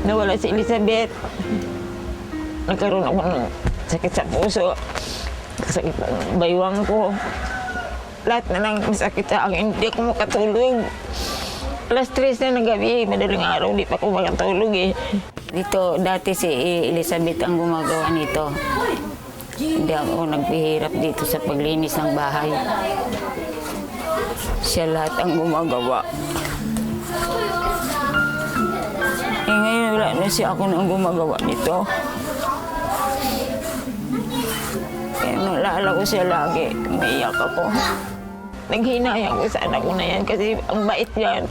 Nawala si Elizabeth. Nagkaroon ako ng sakit sa puso. Sakit ng baywang ko. Lahat na lang masakit sa akin. Hindi ako makatulog. Alas 3 na ng gabi, madaling araw, di pa ako makatulog eh. Dito, dati si Elizabeth ang gumagawa nito. Hindi ako nagpihirap dito sa paglinis ng bahay. Siya lahat ang gumagawa. Eh ngayon wala na siya, ako nang gumagawa nito. Kaya naalala ko siya lagi, umiiyak ako. Naghinayang ko sa anak ko na yan kasi ang bait yan.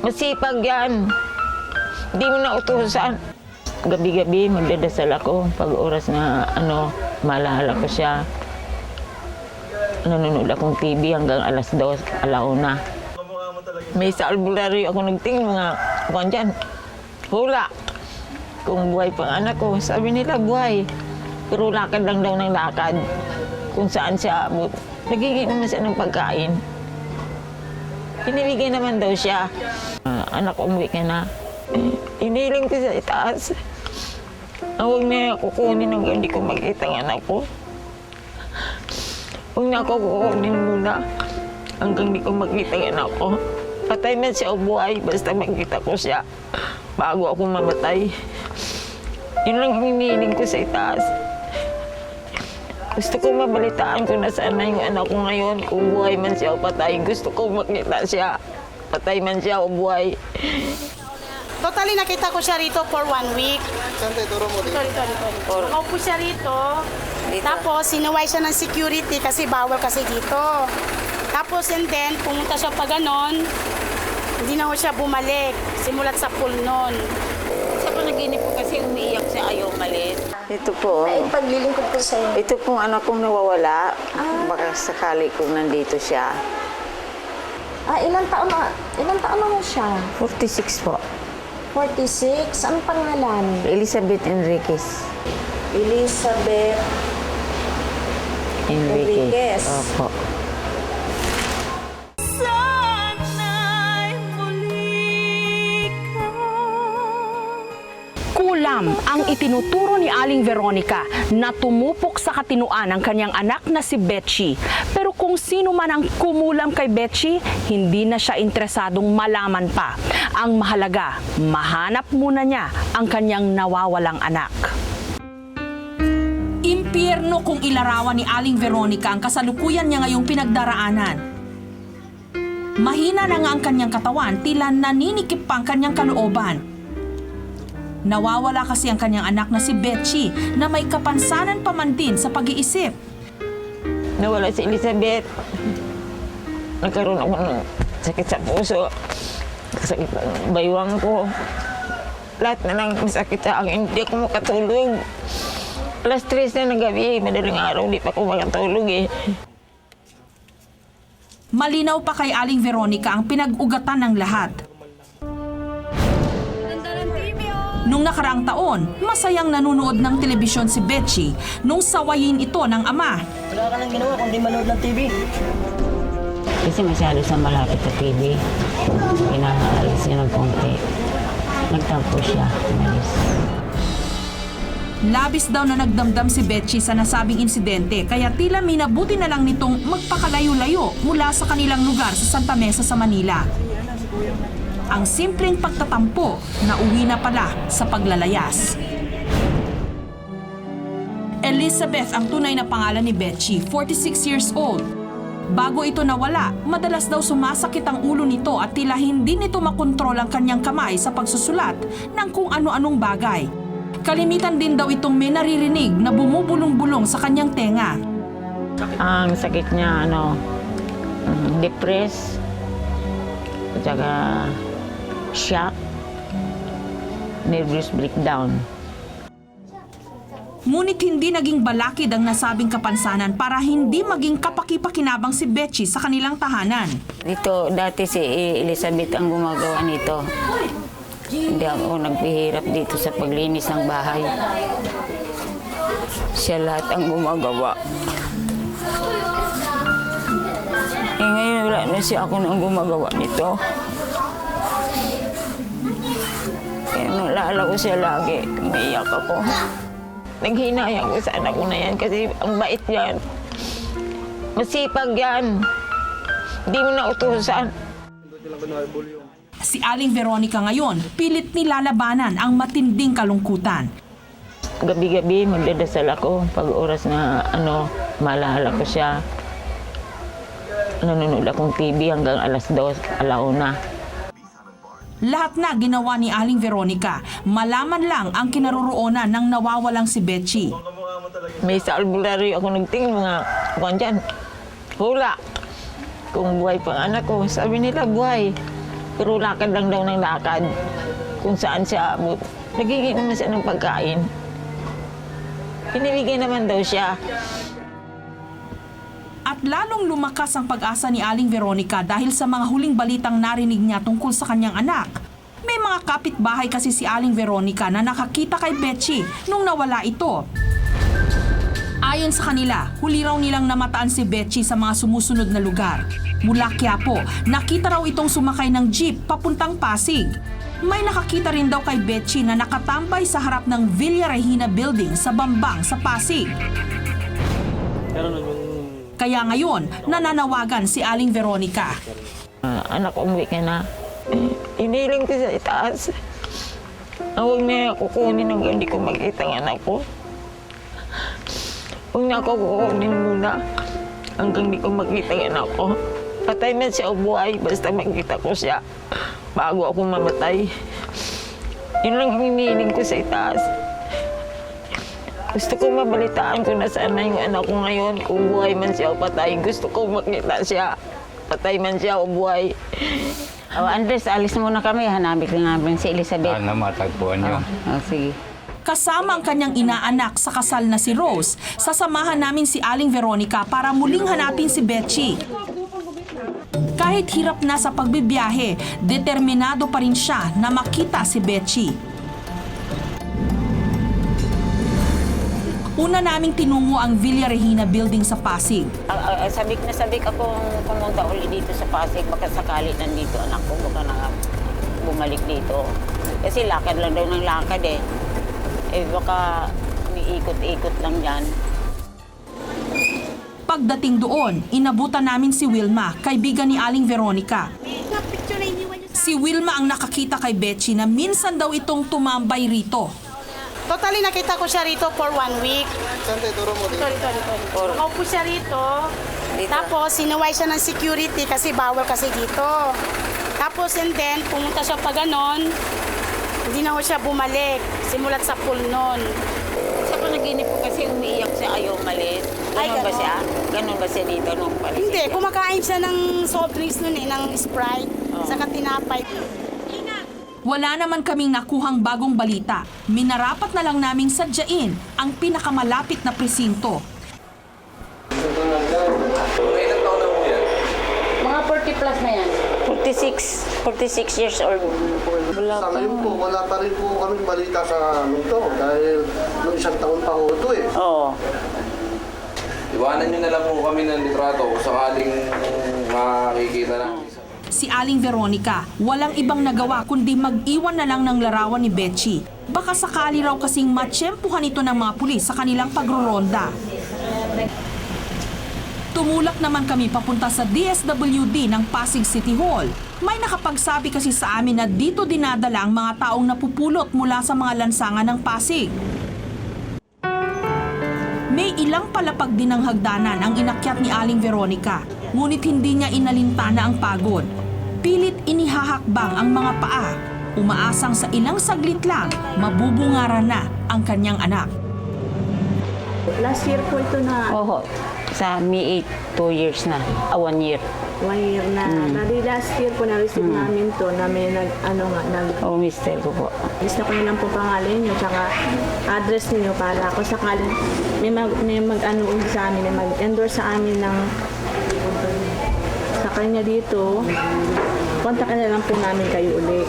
Masipag yan. Hindi mo na utusan. Gabi-gabi magdadasal ako pag oras na maalala ko siya. Nanonood akong TV hanggang alas 2, alauna. May sa albularyo ako nagtingin mga kuwan dyan. Hula. Kung buhay pang anak ko, sabi nila buhay. Pero lakad lang daw ng lakad. Kung saan siya abot. Nagiging naman siya ng pagkain. Pinibigay naman daw siya. Anak, umuwi ka na. Iniling ko sa itaas. Huwag na kukunin hanggang hindi ko makita ang anak ko. Huwag na ako kukunin muna hanggang hindi ko makita ang anak ko. Patay man siya o buhay, basta makita ko siya bago ako mamatay. Yun lang ang iniling ko sa itaas. Gusto ko mabalitaan kung nasaan na yung anak ko ngayon, kung buhay man siya o patay. Gusto ko makita siya, patay man siya o buhay. Totally nakita ko siya rito for 1 week. Saan tayo turo mo dito? Ito. Nakaupo siya rito. Tapos sinuway siya ng security kasi bawal kasi dito. Tapos and then pumunta siya pa ganon. Hindi na ho siya bumalik. Simulat sa pool noon. Sa panaginip ko kasi umiiyak siya, ayaw malit. Ito po. Ay, paglilingkod po sa'yo. Ito pong anak kong nawawala. Baka sakali kung nandito siya. Ilang taon na mo siya? 46 po. 46? Anong pangalan? Elizabeth Enriquez. Elizabeth Enriquez. Opo. Kulam ang itinuturo ni Aling Veronica na tumupok sa katinuan ng kanyang anak na si Betchy. Pero kung sino man ang kumulam kay Betchy, hindi na siya interesadong malaman pa. Ang mahalaga, mahanap muna niya ang kanyang nawawalang anak. Impyerno kung ilarawan ni Aling Veronica ang kasalukuyan niya ngayong pinagdaraanan. Mahina na nga ang kanyang katawan, tila naninikip pa ang kanyang kalooban. Nawawala kasi ang kanyang anak na si Betchy na may kapansanan pa man din sa pag-iisip. Nawala si Elizabeth. Nagkaroon ako ng sakit sa puso. Sakit ng baywang ko. Lahat na lang masakit sa akin. Hindi ako makatulog. Alas 3 na ng gabi, madaling araw, hindi pa ako makatulog eh. Malinaw pa kay Aling Veronica ang pinag-ugatan ng lahat. Nung nakaraang taon, masayang nanunood ng telebisyon si Betchy nung sawayin ito ng ama. Wala ka nang ginawa kundi manood ng TV. Kasi masyado sa malapit sa TV. Pinakaalis niya ng konti. Nagtampo siya. Umalis. Labis daw na nagdamdam si Betchy sa nasabing insidente kaya tila minabuti na lang nitong magpakalayo-layo mula sa kanilang lugar sa Santa Mesa sa Manila. Ang simpleng pagtatampo na uwi na pala sa paglalayas. Elizabeth ang tunay na pangalan ni Betchy, 46 years old. Bago ito nawala, madalas daw sumasakit ang ulo nito at tila hindi nito makontrol ang kanyang kamay sa pagsusulat ng kung ano-anong bagay. Kalimitan din daw itong may naririnig na bumubulong-bulong sa kanyang tenga. Ang sakit niya, depressed. At saka shock. Nervous breakdown. Ngunit hindi naging balakid ang nasabing kapansanan para hindi maging kapaki-pakinabang si Betchy sa kanilang tahanan. Dito, dati si Elizabeth ang gumagawa nito. Hindi ako nagpihirap dito sa paglinis ng bahay. Siya lahat ang gumagawa. Eh ngayon wala na siya, ako nang gumagawa nito. Kaya naalala ko siya lagi. Umiiyak ako. Naghinayang ko sa anak ko na yan kasi ang bait yan. Masipag yan. Hindi mo nautusan. Si Aling Veronica ngayon, pilit nilalabanan ang matinding kalungkutan. Gabi-gabi magdadasal ako pag oras na maalala ko siya. Nanonood akong TV hanggang alas 2, alauna. Lahat na ginawa ni Aling Veronica, malaman lang ang kinaroroonan ng nawawalang si Betchy. May sa albularyo ako nagtingin mga kuwan dyan. Hula. Kung buhay pang anak ko, sabi nila buhay. Pero lakad lang daw ng lakad. Kung saan siya abot. Nagiging naman siya ng pagkain. Pinibigay naman daw siya. At lalong lumakas ang pag-asa ni Aling Veronica dahil sa mga huling balitang narinig niya tungkol sa kanyang anak. May mga kapitbahay kasi si Aling Veronica na nakakita kay Betchy nung nawala ito. Ayon sa kanila, huli raw nilang namataan si Betchy sa mga sumusunod na lugar. Mula Quiapo, nakita raw itong sumakay ng jeep papuntang Pasig. May nakakita rin daw kay Betchy na nakatambay sa harap ng Villa Regina Building sa Bambang sa Pasig. Kaya ngayon, nananawagan si Aling Veronica. Anak, umuwi ka na. Iniling ko sa itaas. Huwag na kukunin hanggang hindi ko makita ang anak ko. Huwag na ako kukunin muna hanggang hindi ko makita ang anak ko. Patay na siya o buhay, basta makita ko siya bago ako mamatay. Yun lang hinihiling ko sa itaas. Gusto ko mabalitaan kung nasaan na yung anak ko ngayon. Kung buhay man siya o patay, gusto ko makita siya. Patay man siya o buhay. Andres, alis muna kami. Hanapin ka namin si Elizabeth. Sana matagpuan nyo. Sige. Kasama ang kanyang inaanak sa kasal na si Rose, sasamahan namin si Aling Veronica para muling hanapin si Betchy. Kahit hirap na sa pagbibiyahe, determinado pa rin siya na makita si Betchy. Una naming tinungo ang Villa Regina Building sa Pasig. Sabik na sabik akong pumunta ulit dito sa Pasig. Baka sakali nandito anak ko, baka na bumalik dito. Kasi lakad lang daw ng lakad eh. Baka niikot-ikot lang dyan. Pagdating doon, inabutan namin si Wilma, kaibigan ni Aling Veronica. Si Wilma ang nakakita kay Betchy na minsan daw itong tumambay rito. Totally nakita ko siya rito for 1 week. Saan tayo, turo mo dito? Nakaupo siya rito. Tapos sinuway siya ng security kasi bawal kasi dito. Tapos and then pumunta siya pa ganon. Hindi na ho siya bumalik. Simulat sa pool noon. Sa panaginip ko kasi umiiyak siya, ayaw malis. Ganon ba siya? Ganon ba siya dito nung palis? Hindi, kumakain siya ng soft drinks noon ng Sprite. Saka tinapay. Wala naman kaming nakuhang bagong balita. Minarapat na lang naming sadyain ang pinakamalapit na presinto. Mga 40 plus na yan. 46 years old. Sa ngayon po, wala pa rin po kaming balita sa to dahil noong isang taon pa ho ito eh. Oo. Iwanan nyo na lang po kami ng litrato kung sakaling makikita namin. Si Aling Veronica, walang ibang nagawa kundi mag-iwan na lang ng larawan ni Betchy. Baka sakali raw kasing matsyempuhan ito ng mga pulis sa kanilang pagroronda. Tumulak naman kami papunta sa DSWD ng Pasig City Hall. May nakapagsabi kasi sa amin na dito dinadala ang mga taong napupulot mula sa mga lansangan ng Pasig. May ilang palapag din ng hagdanan ang inakyat ni Aling Veronica, ngunit hindi niya inalintana ang pagod. Pilit inihahakbang ang mga paa, umaasang sa ilang saglit lang, mabubungaran na ang kanyang anak. Last year po ito na Oo. Sa May 2 years na. 1 year. 1 year na. Dali last year po na-receive namin to na may Oo, mister ko po. gusto ko na lang po pangalan nyo tsaka address niyo para ako sakaling may mag-ano sa amin, may mag-endorse sa amin ng sa kanya dito. Kontakin na lang po namin kayo uli.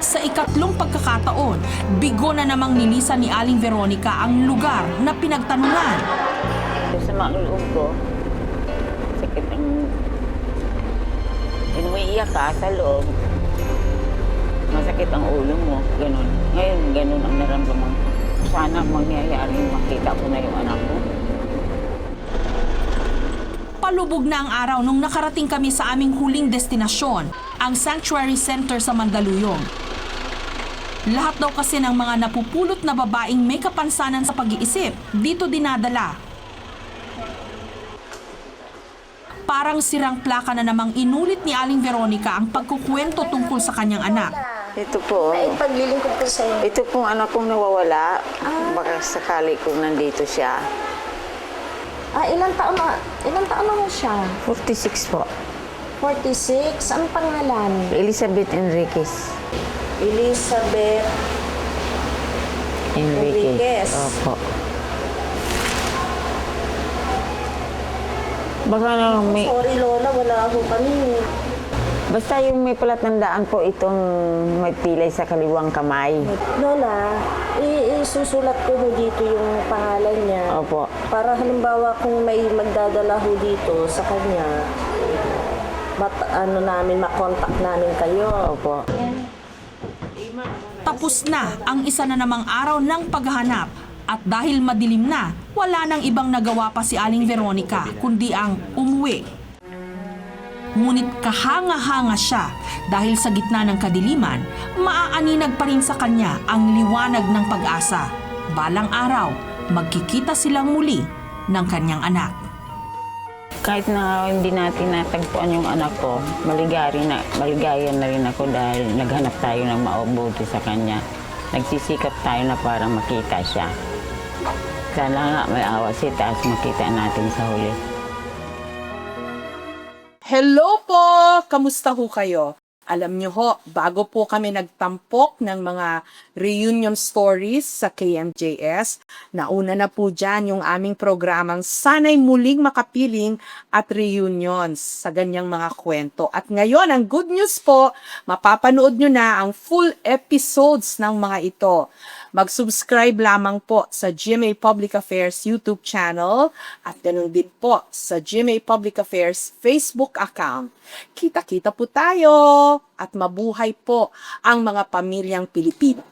Sa ikatlong pagkakataon, bigo na namang nilisan ni Aling Veronica ang lugar na pinagtanungan. Sa mga loob ko, sakit ang... Umiiyak ka sa loob. Masakit masakit ang ulo mo. Ganon. Ngayon, ganon ang naramdaman ko. Sana mangyayaring makita ko na yung anak ko. Palubog na ang araw nung nakarating kami sa aming huling destinasyon, ang Sanctuary Center sa Mandaluyong. Lahat daw kasi ng mga napupulot na babaeng may kapansanan sa pag-iisip, dito dinadala. Parang sirang plaka na namang inulit ni Aling Veronica ang pagkukwento tungkol sa kanyang anak. Ito po. Ay, paglilingkod ko sa'yo. Ito pong anak kong nawawala. Baka sakali kung nandito siya. Ilang taon na mo siya? 46 po. 46? Anong pangalan? Elizabeth Enriquez. Elizabeth Enriquez. Opo. Baka na may... Sorry, Lola, wala ako kami. Basta yung may palatandaan po itong may pilay sa kaliwang kamay. Lola, isusulat ko ho dito yung pangalan niya. Opo. Para halimbawa kung may magdadala ho dito sa kanya, makontak namin kayo. Opo. Tapos na ang isa na namang araw ng paghahanap. At dahil madilim na, wala nang ibang nagawa pa si Aling Veronica kundi ang umuwi. Ngunit kahanga-hanga siya dahil sa gitna ng kadiliman, maaaninag pa rin sa kanya ang liwanag ng pag-asa. Balang araw, magkikita silang muli ng kanyang anak. Kahit na hindi natin natagpuan yung anak ko, maligaya na rin ako dahil naghanap tayo ng mabuti sa kanya. Nagsisikap tayo na para makita siya. Sana nga may awa si taas makita natin sa huli. Hello po! Kamusta ho kayo? Alam nyo ho, bago po kami nagtampok ng mga reunion stories sa KMJS, nauna na po dyan yung aming programang Sana'y Muling Makapiling at Reunions sa ganyang mga kwento. At ngayon, ang good news po, mapapanood nyo na ang full episodes ng mga ito. Mag-subscribe lamang po sa GMA Public Affairs YouTube channel at ganun din po sa GMA Public Affairs Facebook account. Kita-kita po tayo at mabuhay po ang mga pamilyang Pilipino.